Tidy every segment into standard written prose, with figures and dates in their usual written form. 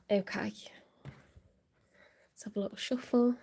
Okay. Let's have a little shuffle.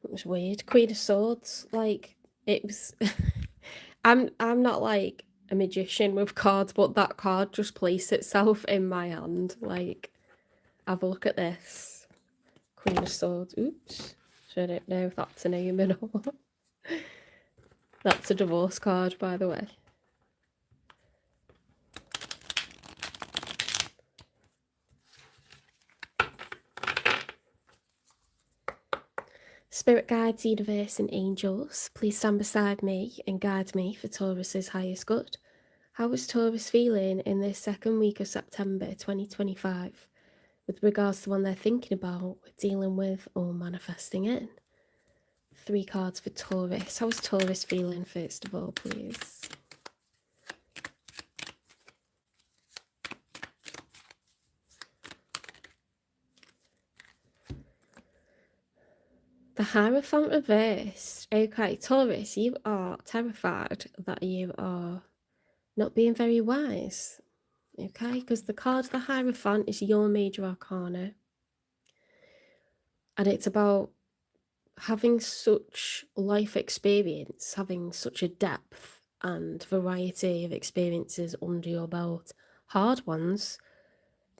It was weird. Queen of Swords, like it was. I'm not like a magician with cards, but that card just placed itself in my hand. Like, have a look at this. Queen of Swords. Oops. So I don't know if that's an omen or what. That's a divorce card, by the way. Spirit guides, universe, and angels, please stand beside me and guide me for Taurus's highest good. How is Taurus feeling in this second week of September 2025 with regards to one they're thinking about, dealing with, or manifesting in? 3 cards for Taurus. How is Taurus feeling, first of all, please? The Hierophant reversed. Okay, Taurus, you are terrified that you are not being very wise. Okay, because the card, the Hierophant, is your major arcana. And it's about having such life experience, having such a depth and variety of experiences under your belt. Hard ones,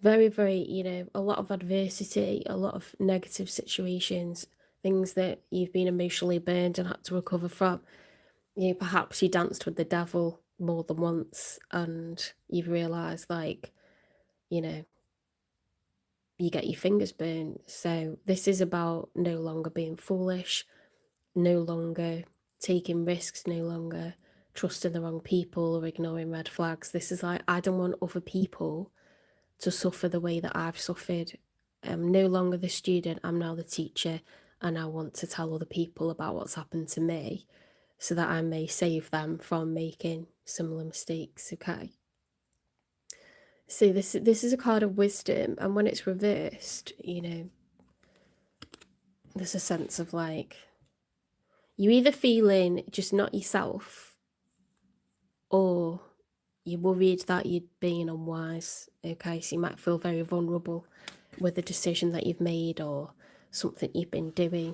very, very, a lot of adversity, a lot of negative situations, things that you've been emotionally burned and had to recover from. Perhaps you danced with the devil more than once and you've realised, like, you get your fingers burnt. So this is about no longer being foolish, no longer taking risks, no longer trusting the wrong people or ignoring red flags. This is like, I don't want other people to suffer the way that I've suffered. I'm no longer the student, I'm now the teacher, and I want to tell other people about what's happened to me so that I may save them from making similar mistakes. Okay. So this is a card of wisdom, and when it's reversed, there's a sense of like, you're either feeling just not yourself, or you're worried that you're being unwise. Okay, so you might feel very vulnerable with the decision that you've made or something you've been doing.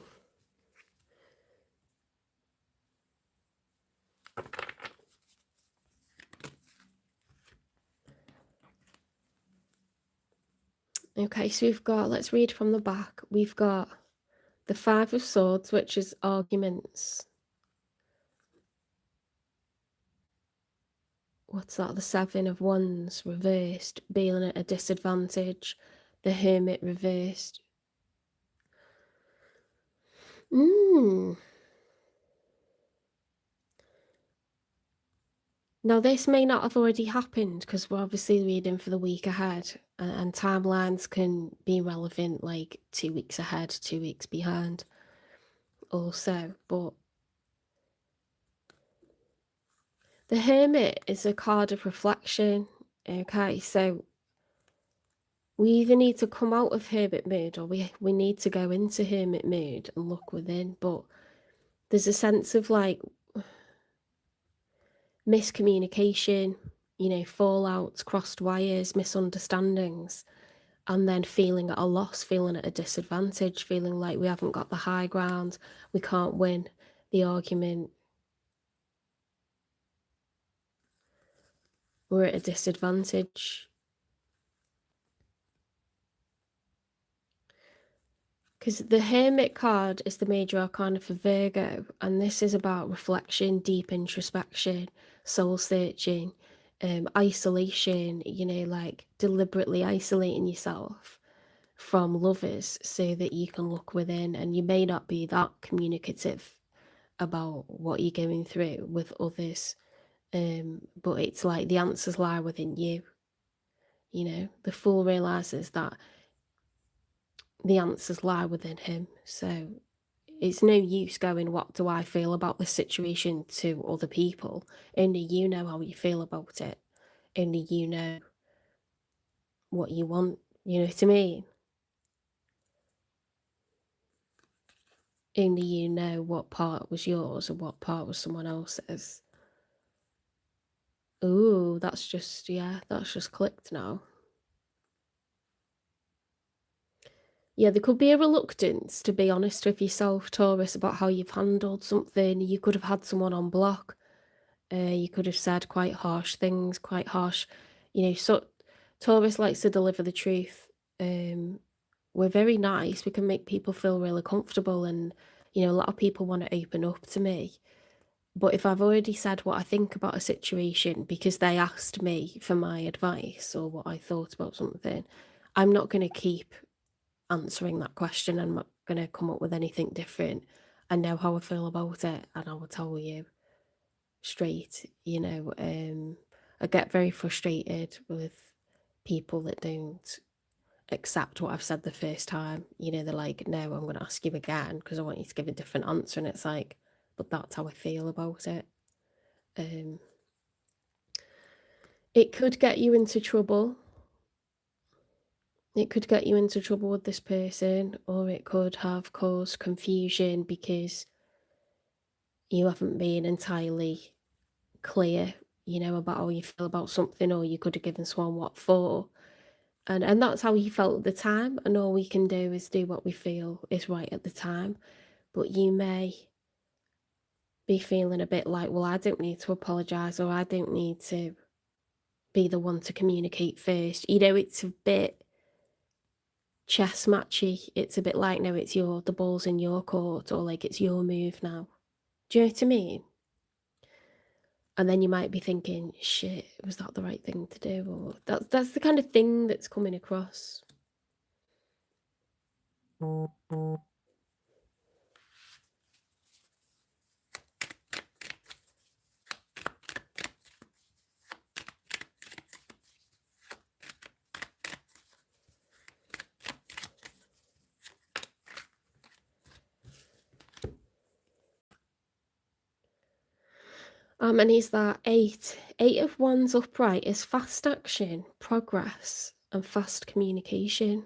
Okay, so we've got, let's read from the back. We've got the 5 of Swords, which is arguments. What's that? The 7 of Wands reversed, being at a disadvantage. The Hermit reversed. Now, this may not have already happened because we're obviously reading for the week ahead, and timelines can be relevant like 2 weeks ahead, 2 weeks behind also. But the Hermit is a card of reflection. Okay, so we either need to come out of Hermit mood or we need to go into Hermit mood and look within. But there's a sense of like miscommunication, fallouts, crossed wires, misunderstandings, and then feeling at a loss, feeling at a disadvantage, feeling like we haven't got the high ground, we can't win the argument, we're at a disadvantage. Because the Hermit card is the major arcana for Virgo, and this is about reflection, deep introspection, soul searching, isolation, you know, like deliberately isolating yourself from lovers so that you can look within, and you may not be that communicative about what you're going through with others, but it's like the answers lie within you. You know, the fool realizes that the answers lie within him. So it's no use going, what do I feel about this situation, to other people. Only you know how you feel about it. Only you know what you want. You know what I mean? Only you know what part was yours and what part was someone else's. Ooh, that's just, yeah, that's just clicked now. Yeah, there could be a reluctance to be honest with yourself, Taurus, about how you've handled something. You could have had someone on block. You could have said quite harsh things, quite harsh, you know, so Taurus likes to deliver the truth. Um, we're very nice. We can make people feel really comfortable, and you know, a lot of people want to open up to me. But if I've already said what I think about a situation because they asked me for my advice or what I thought about something, I'm not going to keep answering that question. I'm not going to come up with anything different. I know how I feel about it, and I will tell you straight, you know. I get very frustrated with people that don't accept what I've said the first time. You know, they're like, no, I'm going to ask you again because I want you to give a different answer. And it's like, but that's how I feel about it. Um, it could get you into trouble. It could get you into trouble with this person, or it could have caused confusion because you haven't been entirely clear, you know, about how you feel about something, or you could have given someone what for. And that's how you felt at the time, and all we can do is do what we feel is right at the time. But you may be feeling a bit like, well, I don't need to apologise, or I don't need to be the one to communicate first. You know, it's a bit chess matchy. It's a bit like, no, it's the ball's in your court, or like it's your move now. Do you know what I mean? And then you might be thinking, shit, was that the right thing to do? Or that's the kind of thing that's coming across. And is that eight? Eight of Wands upright is fast action, progress, and fast communication.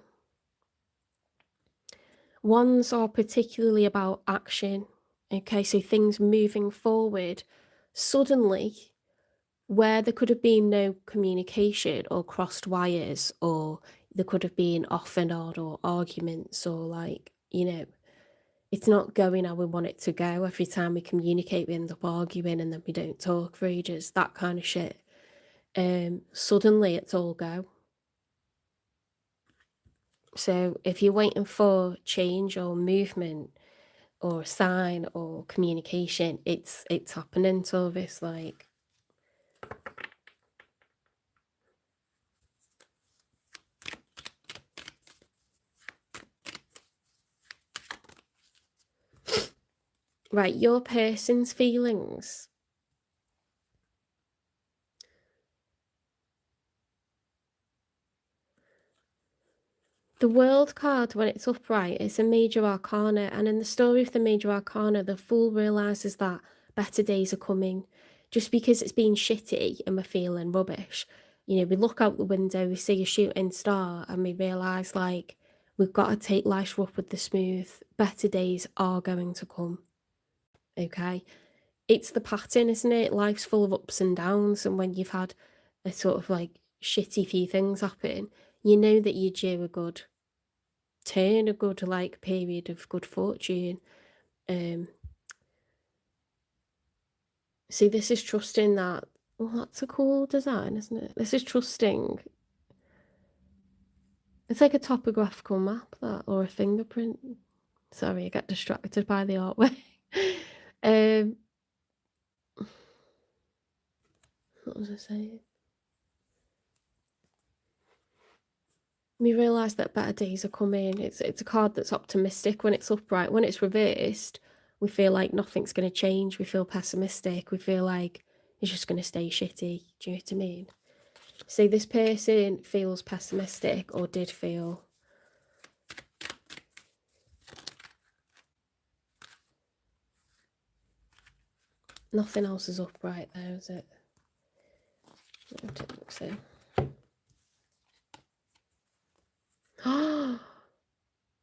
Wands are particularly about action. Okay, so things moving forward suddenly, where there could have been no communication or crossed wires, or there could have been off and on, or arguments, or like, you know, it's not going how we want it to go. Every time we communicate, we end up arguing, and then we don't talk for ages, that kind of shit. Suddenly it's all go. So if you're waiting for change or movement or a sign or communication, it's happening. So this, like, right, your person's feelings. The World card, when it's upright, it's a major arcana, and in the story of the major arcana, the fool realizes that better days are coming. Just because it's been shitty and we're feeling rubbish, you know, we look out the window, we see a shooting star, and we realize, like, we've got to take life up with the smooth. Better days are going to come. Okay, it's the pattern, isn't it? Life's full of ups and downs, and when you've had a sort of like shitty few things happen, you know that you're due a good turn, a good like period of good fortune. See, this is trusting that. Well, that's a cool design, isn't it? This is trusting. It's like a topographical map, that, or a fingerprint. Sorry, I get distracted by the artwork. um, what was I saying? We realise that better days are coming. It's a card that's optimistic when it's upright. When it's reversed, we feel like nothing's going to change. We feel pessimistic. We feel like it's just going to stay shitty. Do you know what I mean? So this person feels pessimistic, or did feel. Nothing else is upright there, is it? I don't think so.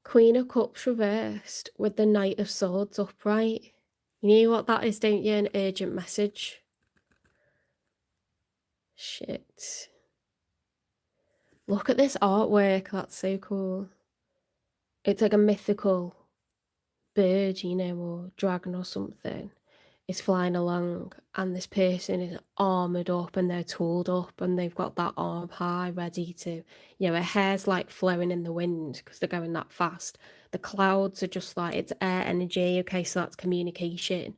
Queen of Cups reversed with the Knight of Swords upright. You know what that is, don't you? An urgent message. Shit. Look at this artwork. That's so cool. It's like a mythical bird, you know, or dragon or something. Is flying along, and this person is armoured up and they're tooled up and they've got that arm high ready to, you know, her hair's like flowing in the wind because they're going that fast. The clouds are just like, it's air energy, okay, so that's communication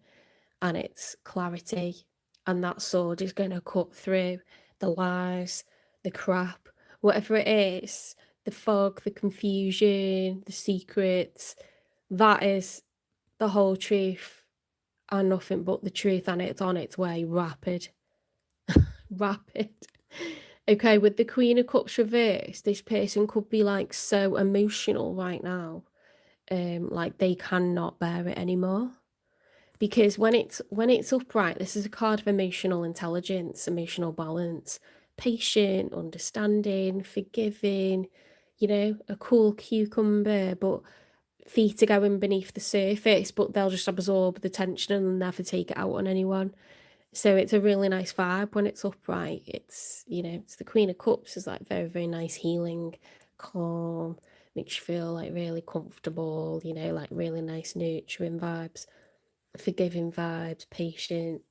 and it's clarity, and that sword is going to cut through the lies, the crap, whatever it is, the fog, the confusion, the secrets. That is the whole truth and nothing but the truth, and it's on its way. Rapid. Rapid. Okay, with the Queen of Cups reversed, this person could be like so emotional right now, like they cannot bear it anymore. Because when it's upright, this is a card of emotional intelligence, emotional balance, patient, understanding, forgiving, you know, a cool cucumber, but feet are going beneath the surface, but they'll just absorb the tension and never take it out on anyone. So it's a really nice vibe when it's upright. It's, you know, it's the Queen of Cups is like very, very nice, healing, calm, makes you feel like really comfortable, you know, like really nice nurturing vibes, forgiving vibes, patient.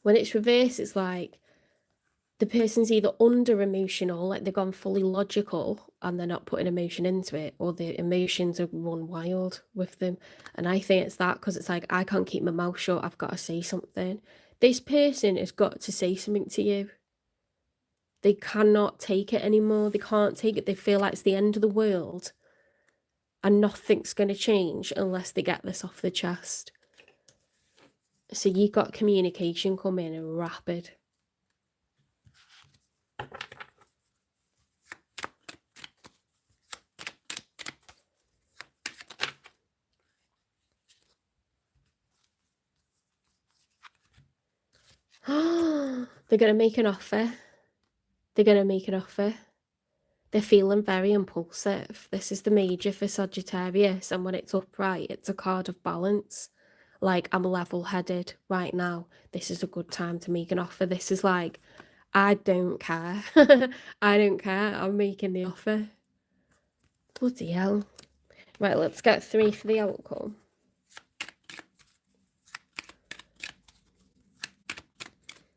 When it's reversed, it's like the person's either under emotional, like they've gone fully logical and they're not putting emotion into it, or the emotions are run wild with them. And I think it's that, because it's like, I can't keep my mouth shut, I've got to say something. This person has got to say something to you. They cannot take it anymore. They can't take it. They feel like it's the end of the world and nothing's going to change unless they get this off the chest. So you've got communication coming in rapid. They're going to make an offer. They're going to make an offer. They're feeling very impulsive. This is the major for Sagittarius, and when it's upright, it's a card of balance. Like, I'm level-headed right now. This is a good time to make an offer. This is like, I don't care. I don't care. I'm making the offer. Bloody hell. Right, let's get 3 for the outcome.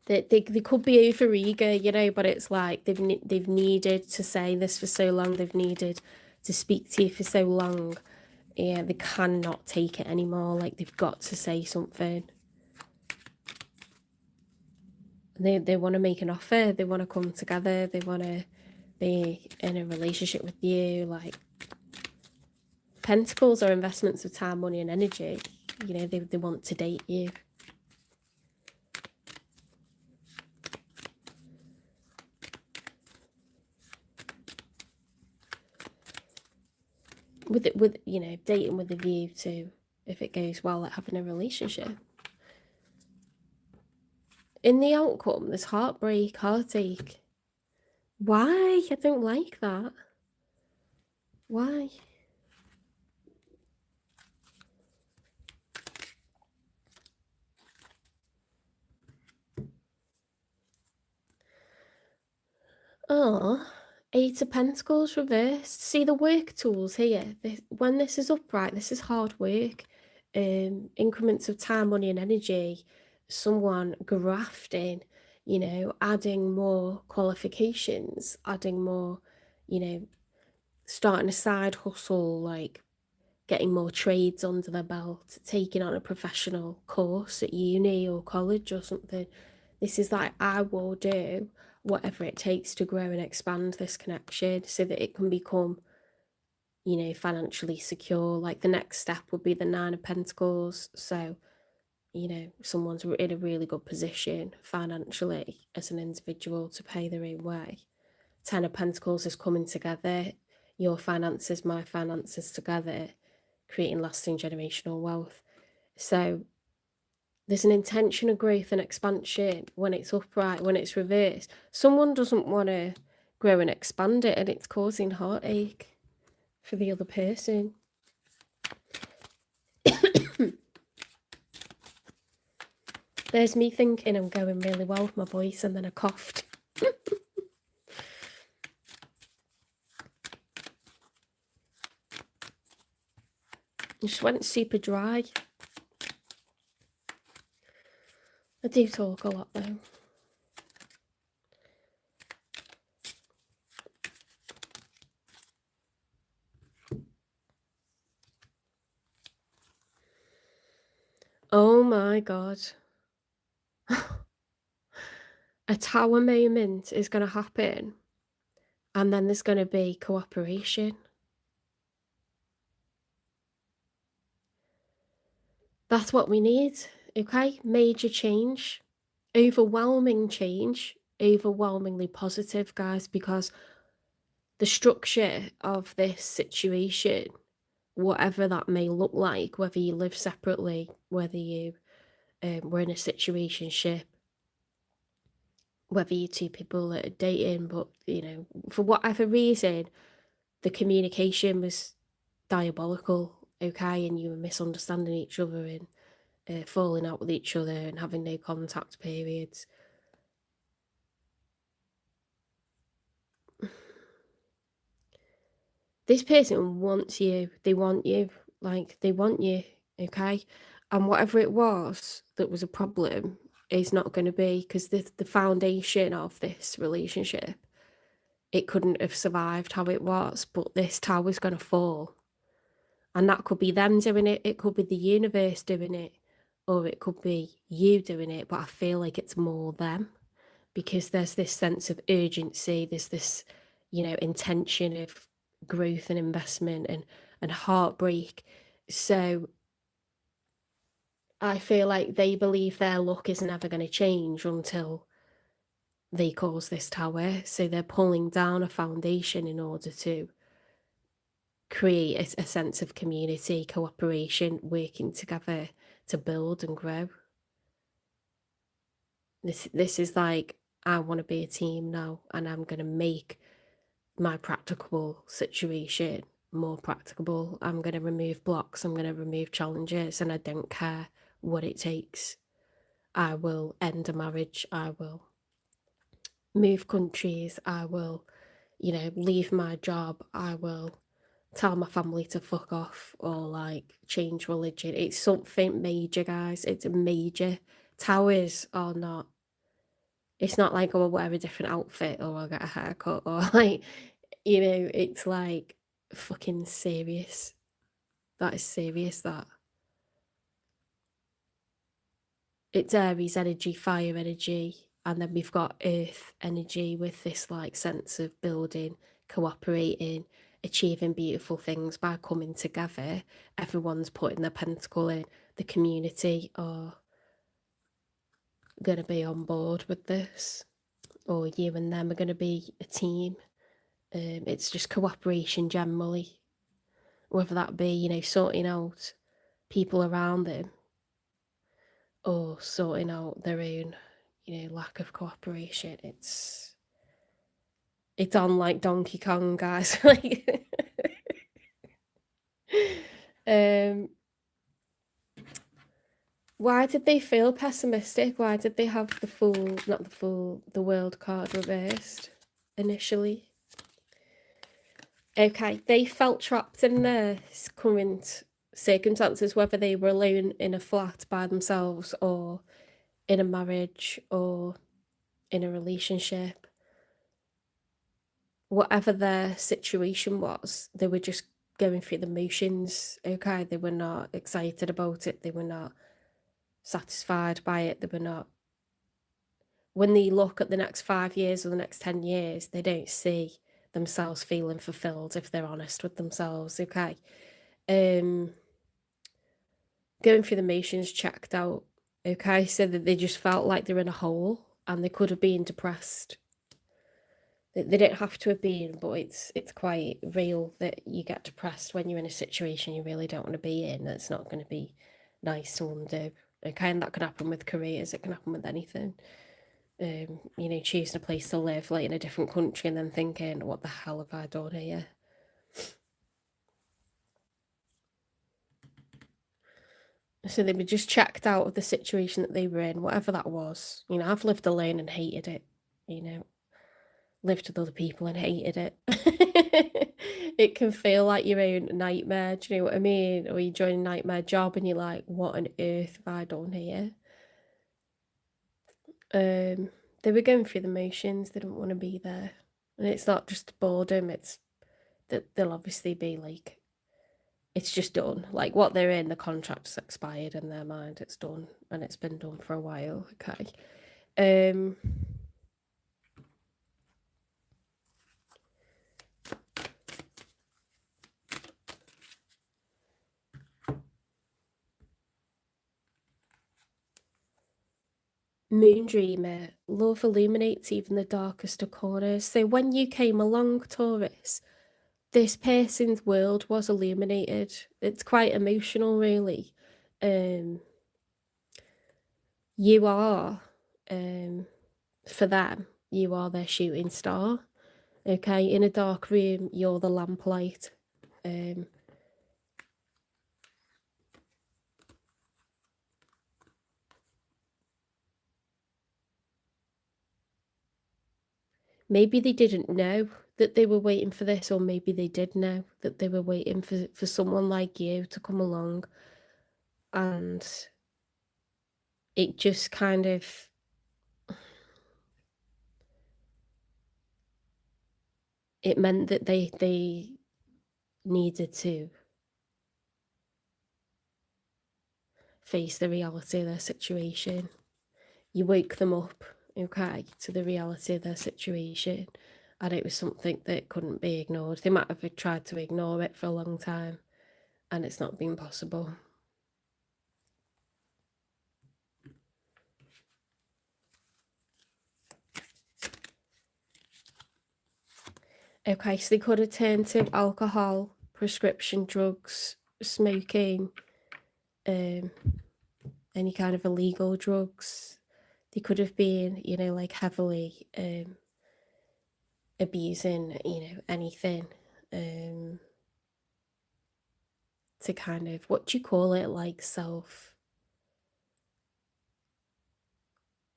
They could be over eager, you know, but it's like they've needed to say this for so long. They've needed to speak to you for so long. Yeah, they cannot take it anymore. Like, they've got to say something. They want to make an offer. They want to come together. They want to be in a relationship with you. Like, Pentacles are investments of time, money, and energy. You know, they want to date you. With you know, dating with a view to, if it goes well, like having a relationship. In the outcome, there's heartbreak, heartache. Why? I don't like that. Why? Oh, 8 of Pentacles reversed. See the work tools here. When this is upright, this is hard work. Increments of time, money, and energy. Someone grafting, you know, adding more qualifications, adding more, you know, starting a side hustle, like getting more trades under their belt, taking on a professional course at uni or college or something. This is like, I will do whatever it takes to grow and expand this connection so that it can become, you know, financially secure. Like the next step would be the Nine of Pentacles. So, you know, someone's in a really good position financially as an individual to pay their own way. Ten of Pentacles is coming together. Your finances, my finances together, creating lasting generational wealth. So there's an intention of growth and expansion when it's upright, when it's reversed. Someone doesn't want to grow and expand it, and it's causing heartache for the other person. There's me thinking I'm going really well with my voice, and then I coughed. I just went super dry. I do talk a lot though. Oh my god. A tower moment is going to happen, and then there's going to be cooperation. That's what we need, okay? Major change, overwhelming change, overwhelmingly positive, guys, because the structure of this situation, whatever that may look like, whether you live separately, whether you were in a situationship, whether you two people that are dating, but, you know, for whatever reason, the communication was diabolical, okay, and you were misunderstanding each other and falling out with each other and having no contact periods. This person wants you. They want you. Like, they want you, okay? And whatever it was that was a problem is not going to be, because the foundation of this relationship, it couldn't have survived how it was, but this tower's going to fall. And that could be them doing it, it could be the universe doing it, or it could be you doing it, but I feel like it's more them, because there's this sense of urgency, there's this, you know, intention of growth and investment and heartbreak. So I feel like they believe their luck is never going to change until they cause this tower. So they're pulling down a foundation in order to create a sense of community, cooperation, working together to build and grow. This is like, I want to be a team now, and I'm going to make my practicable situation more practicable. I'm going to remove blocks, I'm going to remove challenges, and I don't care what it takes. I will end a marriage, I will move countries, I will, you know, leave my job, I will tell my family to fuck off, or like change religion. It's something major, guys. It's a major. Towers are not, it's not like, oh, I'll wear a different outfit or I'll get a haircut or like, you know, it's like fucking serious. That is serious, that. It's Aries energy, fire energy, and then we've got earth energy with this like sense of building, cooperating, achieving beautiful things by coming together. Everyone's putting their pentacle in. The community are going to be on board with this, or you and them are going to be a team. It's just cooperation generally, whether that be, you know, sorting out people around them or sorting out their own, you know, lack of cooperation. It's on like Donkey Kong, guys. Like, why did they feel pessimistic? Why did they have the Fool, not the Fool, the World card reversed initially? Okay, they felt trapped in their current circumstances, whether they were alone in a flat by themselves or in a marriage or in a relationship. Whatever their situation was, they were just going through the motions, okay? They were not excited about it. They were not satisfied by it. They were not when they look at the next 5 years or the next 10 years, they don't see themselves feeling fulfilled if they're honest with themselves, okay? Um, Going through the motions checked out, okay? So that they just felt like they're in a hole and they could have been depressed. They don't have to have been, but it's quite real that you get depressed when you're in a situation you really don't want to be in. That's not going to be nice to undo. Okay, and that can happen with careers. It can happen with anything. You know, choosing a place to live, like in a different country, and then thinking, "What the hell have I done here?" So they were just checked out of the situation that they were in, whatever that was. You know, I've lived alone and hated it. You know, lived with other people and hated it. It can feel like your own nightmare, do you know what I mean? Or you join a nightmare job and you're like, what on earth have I done here? They were going through the motions, they didn't want to be there. And it's not just boredom, it's that they'll obviously be like, it's just done. Like what they're in, the contract's expired in their mind, it's done. And it's been done for a while, okay. Moon Dreamer, love illuminates even the darkest of corners. So when you came along, Taurus, this person's world was illuminated. It's quite emotional, really. You are, for them, you are their shooting star. Okay, in a dark room, you're the lamplight. Maybe they didn't know that they were waiting for this, or maybe they did know that they were waiting for someone like you to come along. And it just kind of, it meant that they needed to face the reality of their situation. You woke them up, okay, to the reality of their situation, and it was something that couldn't be ignored. They might have tried to ignore it for a long time, and it's not been possible. Okay, so they could have turned to alcohol, prescription drugs, smoking, any kind of illegal drugs. They could have been, you know, like heavily abusing, you know, anything to kind of, what do you call it, like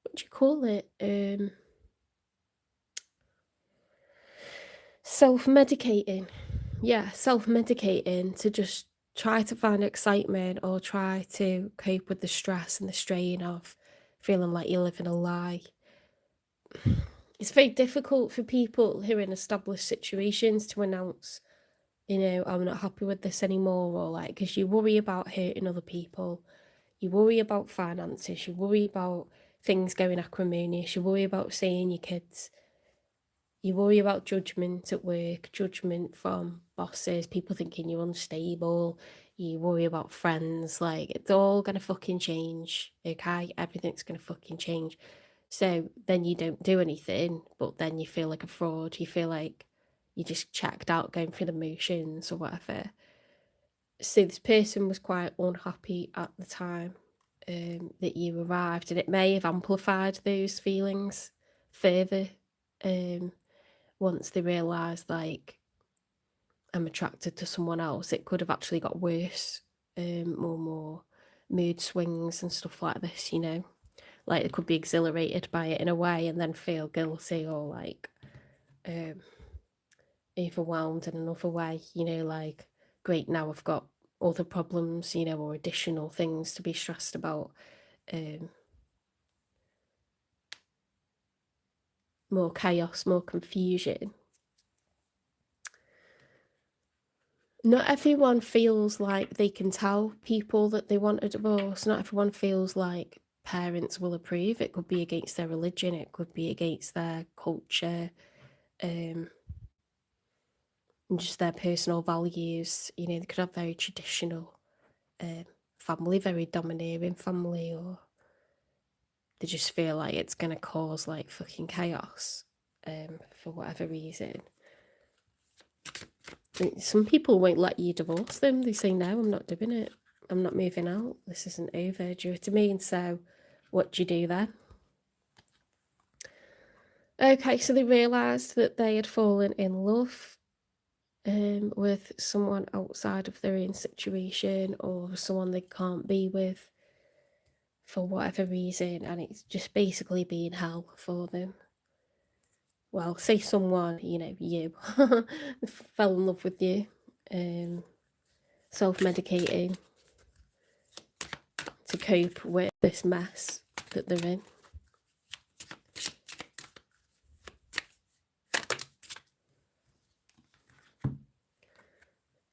what do you call it? Self-medicating. Yeah, self-medicating to just try to find excitement or try to cope with the stress and the strain of feeling like you're living a lie. It's very difficult for people who are in established situations to announce, you know, I'm not happy with this anymore, or like, because you worry about hurting other people, you worry about finances, you worry about things going acrimonious, you worry about seeing your kids, you worry about judgment at work, judgment from bosses, people thinking you're unstable, you worry about friends, like it's all gonna fucking change, okay? Everything's gonna fucking change. So then you don't do anything, but then you feel like a fraud, you feel like you just checked out going through the motions or whatever. So this person was quite unhappy at the time that you arrived, and it may have amplified those feelings further once they realised, like, I'm attracted to someone else. It could have actually got worse, more mood swings and stuff like this, you know? Like, they could be exhilarated by it in a way and then feel guilty or, like, overwhelmed in another way, you know, like, great, now I've got other problems, you know, or additional things to be stressed about. More chaos, more confusion. Not everyone feels like they can tell people that they want a divorce. Not everyone feels like parents will approve. It could be against their religion, it could be against their culture, and just their personal values. You know, they could have very traditional family, very domineering family, or they just feel like it's going to cause like fucking chaos for whatever reason. Some people won't let you divorce them. They say, no, I'm not doing it. I'm not moving out. This isn't over. Do you know what I mean? So what do you do then? Okay, so they realised that they had fallen in love with someone outside of their own situation, or someone they can't be with for whatever reason, and it's just basically been hell for them. Well, say someone, you know, you fell in love with you, self-medicating to cope with this mess that they're in.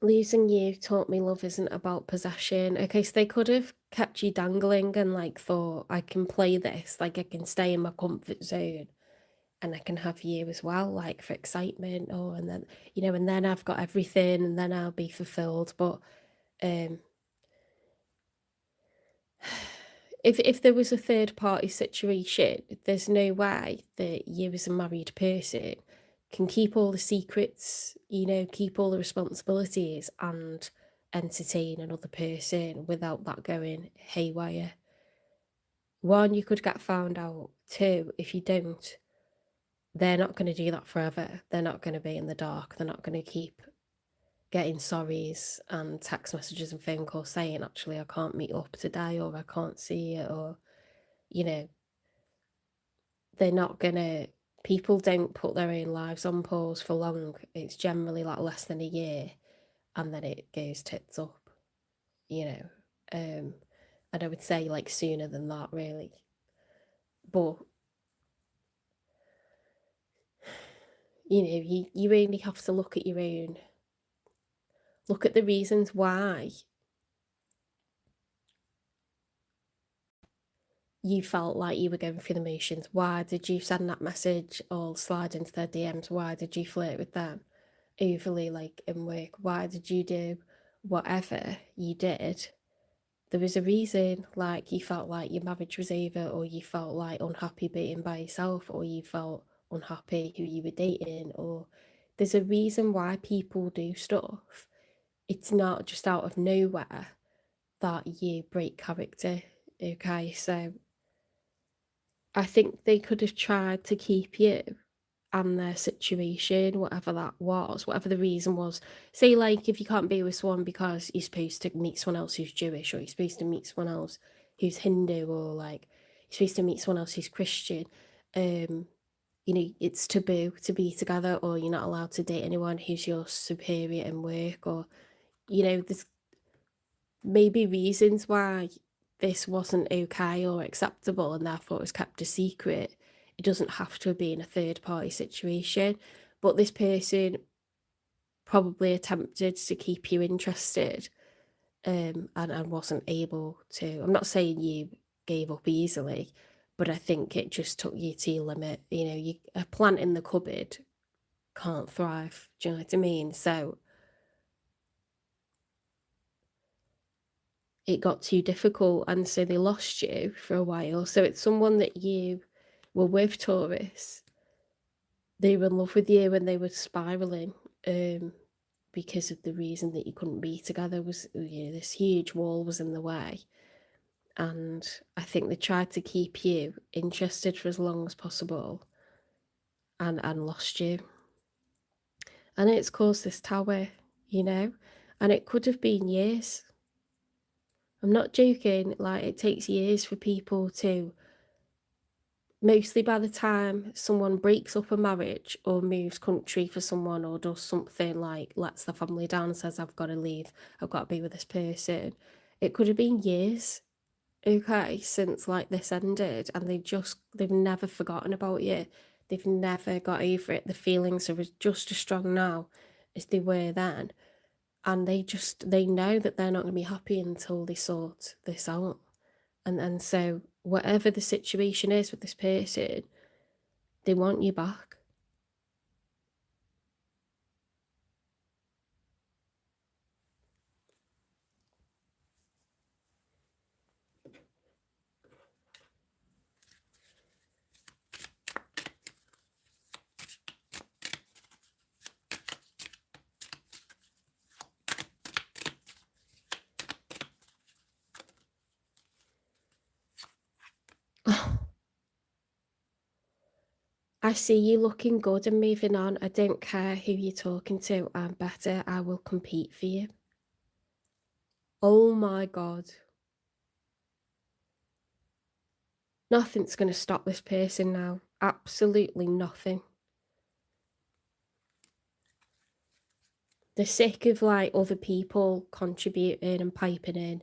Losing you taught me love isn't about possession. Okay, so they could have kept you dangling and like thought, I can play this, like I can stay in my comfort zone and I can have you as well, like for excitement, or and then, you know, and then I've got everything and then I'll be fulfilled. But if there was a third party situation, there's no way that you as a married person can keep all the secrets, you know, keep all the responsibilities and entertain another person without that going haywire. One, you could get found out. Two, if you don't, they're not going to do that forever. They're not going to be in the dark. They're not going to keep getting sorries and text messages and phone calls saying, actually, I can't meet up today, or I can't see it, or, you know, they're not gonna, people don't put their own lives on pause for long. It's generally like less than a year and then it goes tits up, you know. And I would say like sooner than that, really. But you know, you really have to look at your own, look at the reasons why you felt like you were going through the motions. Why did you send that message or slide into their DMs? Why did you flirt with them overly, like in work? Why did you do whatever you did? There was a reason, like you felt like your marriage was over, or you felt like unhappy being by yourself, or you felt unhappy who you were dating, or there's a reason why people do stuff. It's not just out of nowhere that you break character. Okay, so I think they could have tried to keep you and their situation, whatever that was, whatever the reason was. Say, like, if you can't be with someone because you're supposed to meet someone else who's Jewish, or you're supposed to meet someone else who's Hindu, or like you're supposed to meet someone else who's Christian, you know, it's taboo to be together, or you're not allowed to date anyone who's your superior in work, or, you know, there's maybe reasons why this wasn't okay or acceptable and therefore it was kept a secret. It doesn't have to be in a third party situation, but this person probably attempted to keep you interested, and wasn't able to. I'm not saying you gave up easily, but I think it just took you to your limit. You know, a plant in the cupboard can't thrive. Do you know what I mean? So it got too difficult, and so they lost you for a while. So it's someone that you were with, Taurus. They were in love with you and they were spiraling, because of the reason that you couldn't be together was, you know, this huge wall was in the way. And I think they tried to keep you interested for as long as possible, and lost you. And it's caused this tower, you know, and it could have been years. I'm not joking, like it takes years for people to, mostly by the time someone breaks up a marriage or moves country for someone, or does something like lets the family down and says, I've got to leave, I've got to be with this person, it could have been years, okay, since like this ended, and they've never forgotten about you. They've never got over it. The feelings are just as strong now as they were then. And they know that they're not going to be happy until they sort this out. And so whatever the situation is with this person, they want you back. I see you looking good and moving on. I don't care who you're talking to. I'm better. I will compete for you. Oh my God. Nothing's going to stop this person now. Absolutely nothing. They're sick of like other people contributing and piping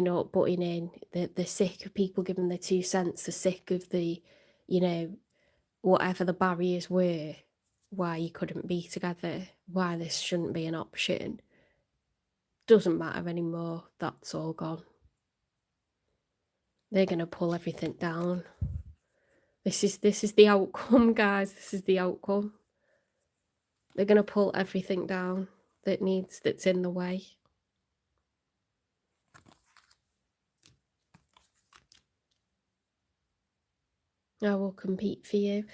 up, butting in. They're sick of people giving their 2 cents. They're sick of the, you know, whatever the barriers were, why you couldn't be together, why this shouldn't be an option. Doesn't matter anymore. That's all gone. They're going to pull everything down. This is the outcome, guys. This is the outcome. They're going to pull everything down that's in the way. I will compete for you.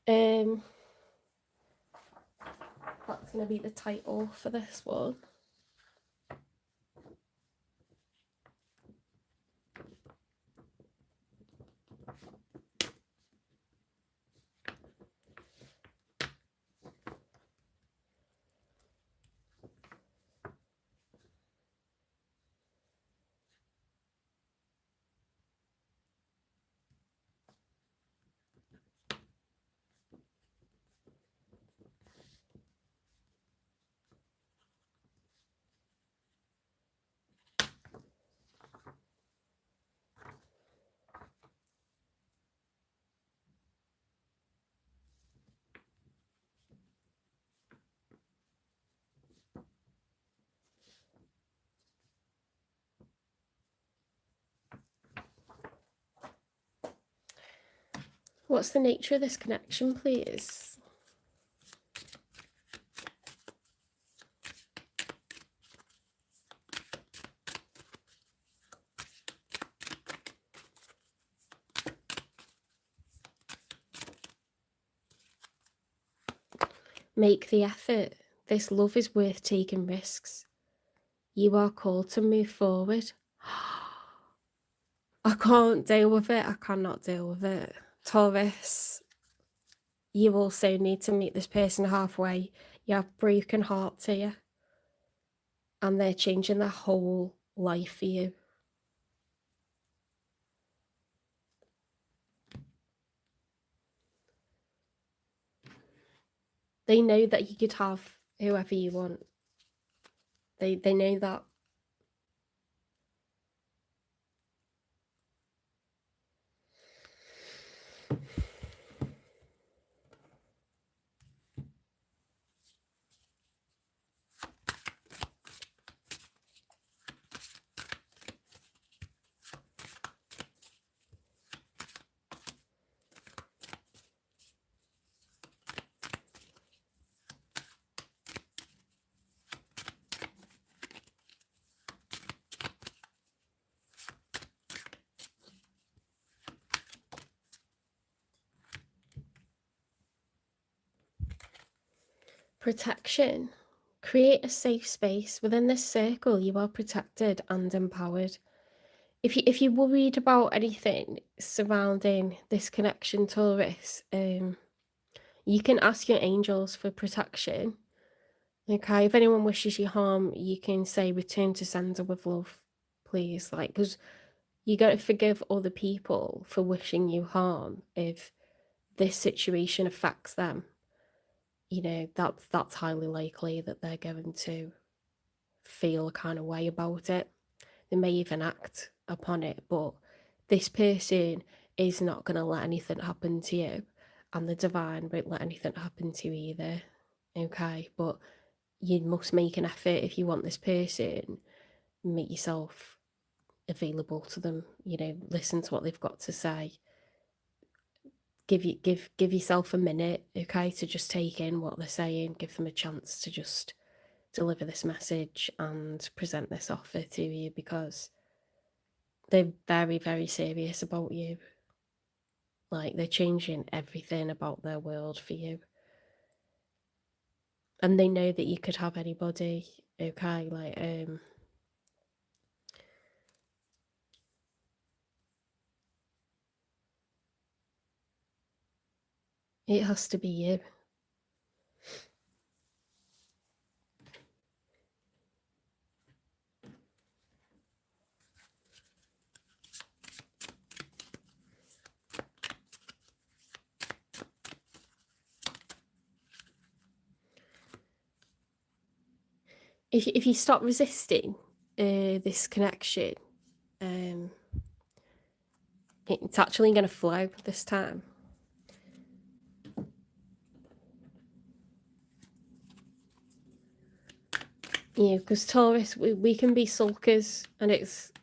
That's going to be the title for this one. What's the nature of this connection, please? Make the effort. This love is worth taking risks. You are called to move forward. I can't deal with it. I cannot deal with it. Taurus, you also need to meet this person halfway. You have broken hearts here. And they're changing their whole life for you. They know that you could have whoever you want. They know that. Protection. Create a safe space. Within this circle, you are protected and empowered. If you're worried about anything surrounding this connection, Taurus, you can ask your angels for protection. Okay, if anyone wishes you harm, you can say return to sender with love, please. Like, because you got to forgive other people for wishing you harm if this situation affects them. You know, that's highly likely that they're going to feel a kind of way about it. They may even act upon it, but this person is not going to let anything happen to you, and the divine won't let anything happen to you either. Okay, but you must make an effort if you want this person. Make yourself available to them, listen to what they've got to say. Give yourself a minute, okay, to just take in what they're saying, give them a chance to just deliver this message and present this offer to you, because they're very, very serious about you. Like, they're changing everything about their world for you. And they know that you could have anybody, okay? Like, it has to be you. If you stop resisting this connection, it's actually going to flow this time. Because Taurus, we can be sulkers, and it's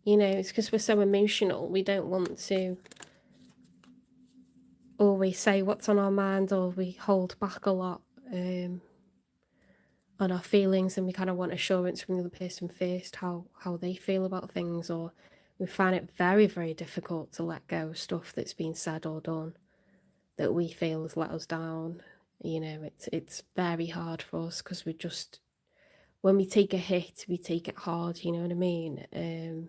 because we're so emotional. We don't want to always say what's on our mind, or we hold back a lot on our feelings, and we kind of want assurance from the other person first, how they feel about things, or we find it very, very difficult to let go of stuff that's been said or done that we feel has let us down. It's very hard for us, because when we take a hit, we take it hard, you know what I mean?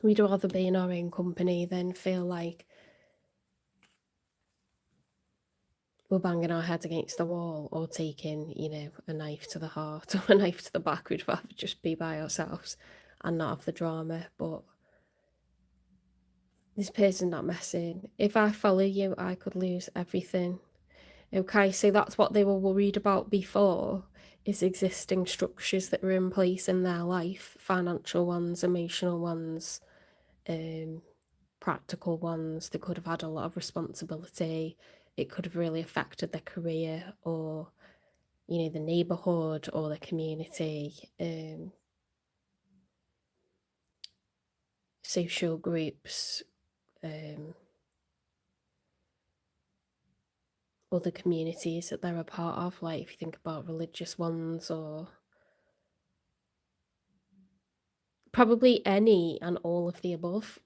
We'd rather be in our own company than feel like we're banging our head against the wall, or taking, a knife to the heart or a knife to the back. We'd rather just be by ourselves and not have the drama. But this person's not messing. If I follow you, I could lose everything. Okay, so that's what they were worried about before, is existing structures that were in place in their life, financial ones, emotional ones, practical ones. They could have had a lot of responsibility. It could have really affected their career, or the neighborhood, or the community, social groups, other communities that they're a part of, like if you think about religious ones, or probably any and all of the above.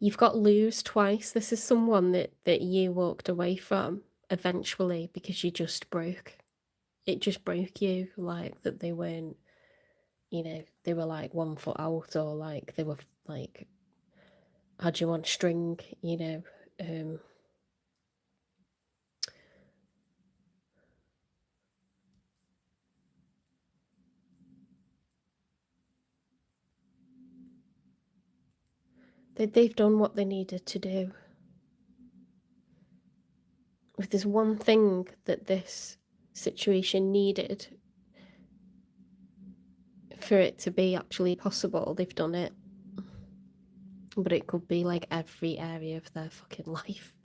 You've got lose twice. This is someone that you walked away from eventually, because you just broke. It just broke you, like that they weren't, they were like 1 foot out, or like they were like had you on string, they've done what they needed to do. If there's one thing that this situation needed for it to be actually possible, they've done it. But it could be like every area of their fucking life.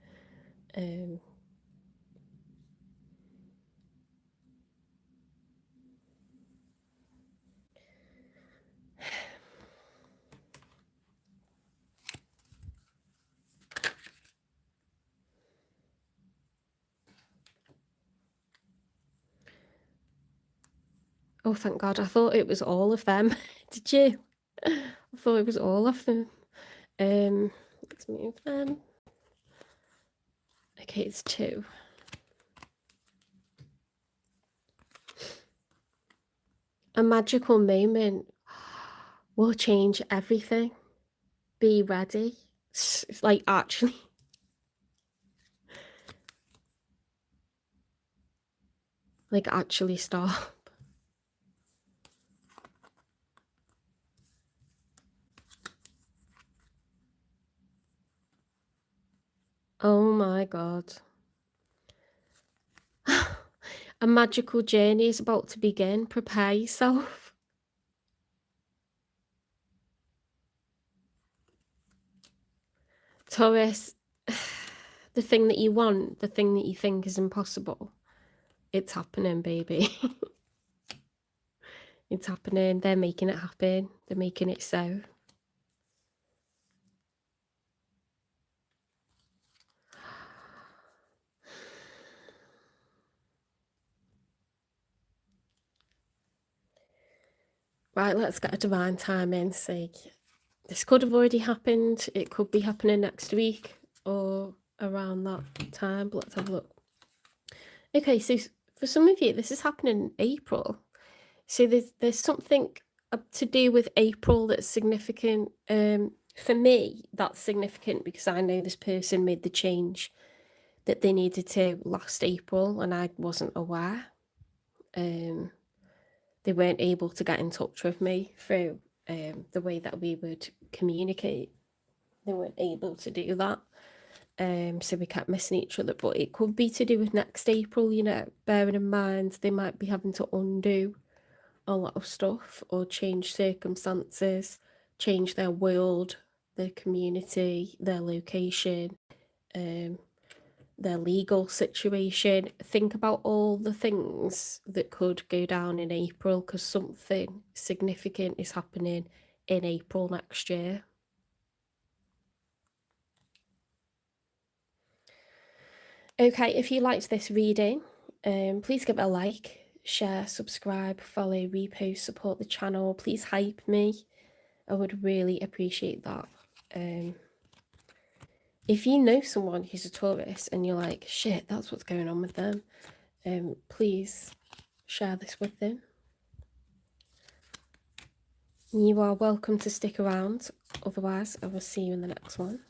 Oh, thank God. I thought it was all of them. Did you? I thought it was all of them. Let's move them. Okay, it's 2. A magical moment will change everything. Be ready. Like, actually. Like, actually stop. Oh my God. A magical journey is about to begin. Prepare yourself. Taurus, the thing that you want, the thing that you think is impossible, it's happening, baby. It's happening. They're making it happen. They're making it so. Right, let's get a divine timing. See, this could have already happened. It could be happening next week or around that time. But let's have a look. Okay, so for some of you, this is happening in April. So there's something to do with April that's significant. For me, that's significant because I know this person made the change that they needed to last April, and I wasn't aware. They weren't able to get in touch with me through the way that we would communicate. They weren't able to do that. So we kept missing each other, but it could be to do with next April, you know, bearing in mind they might be having to undo a lot of stuff or change circumstances, change their world, their community, their location, their legal situation. Think about all the things that could go down in April because something significant is happening in April next year. Okay, if you liked this reading, please give it a like, share, subscribe, follow, repost, support the channel. Please hype me. I would really appreciate that. If you know someone who's a Taurus and you're like, shit, that's what's going on with them, please share this with them. You are welcome to stick around. Otherwise, I will see you in the next one.